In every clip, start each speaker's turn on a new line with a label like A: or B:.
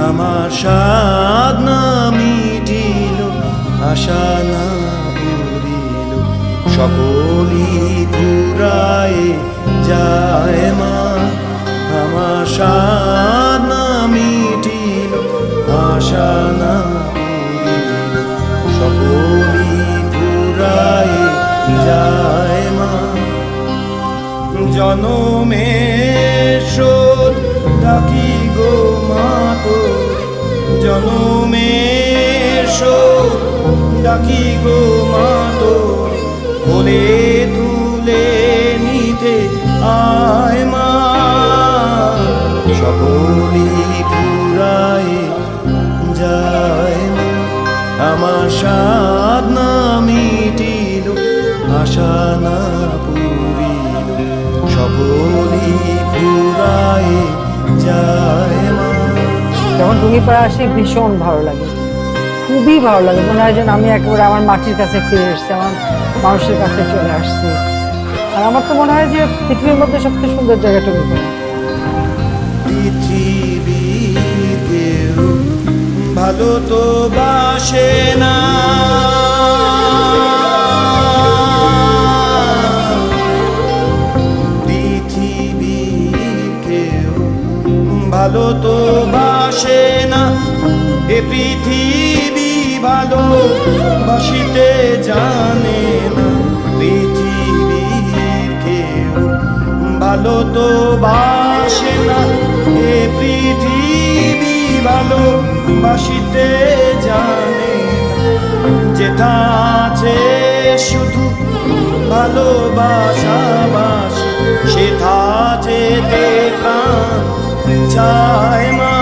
A: আমার সাধ না মিটিল, আশা না পুরিল, সকলই ফুরায় যায় মা। আমার সাধ না মিটিল, আশা না পুরিল, সকলই ফুরায় যায় মা। জনমের শোধ ডাকি গো মা তোর, জনমের শোধ ডাকি গো মা তোর, বলে তুলে নিতে আয় মা। সকলই ফুরায় যায় মা। আমার সাধ না মিটিল, আশা না পুরিল, সকলই ফুরায় যায় মা।
B: যখন টুঙ্গিপাড়া আসি ভীষণ ভালো লাগে, খুবই ভালো লাগে। মনে হয় যেন আমি একেবারে আমার মাটির কাছে ফিরে এসেছি, আমার মানুষের কাছে চলে আসছি। আর আমার তো মনে হয় যে পৃথিবীর মধ্যে সবচেয়ে সুন্দর জায়গা টুঙ্গিপাড়া।
A: পৃথিবীর কেউ ভালো তো বাসে না, পৃথিবীর কেউ ভালো তো বাসে না, এ পৃথিবী ভালো বাসিতে জানে না। পৃথিবীর কেউ ভালো তো বাসে না, এ পৃথিবী ভালো বাসিতে জানে না। যেথা আছে শুধু ভালোবাসা বাসি, সেথা যেতে প্রাণ চায় মা।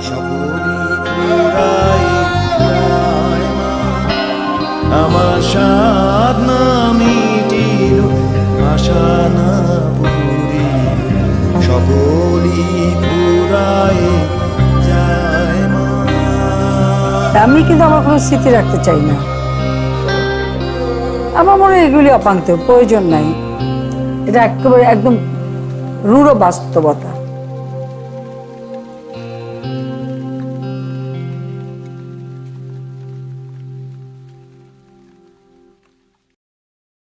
A: সকলই ফুরায় যায় মা। আমার সাধ না মিটিল, আশা না পুরিল, সকলই ফুরায় যায় মা।
B: আমি কিন্তু আমার কোনো স্মৃতি রাখতে চাই না, আমার মনে হয় এগুলি অপান্ত, প্রয়োজন নাই। এটা একেবারে একদম রূঢ় বাস্তবতা।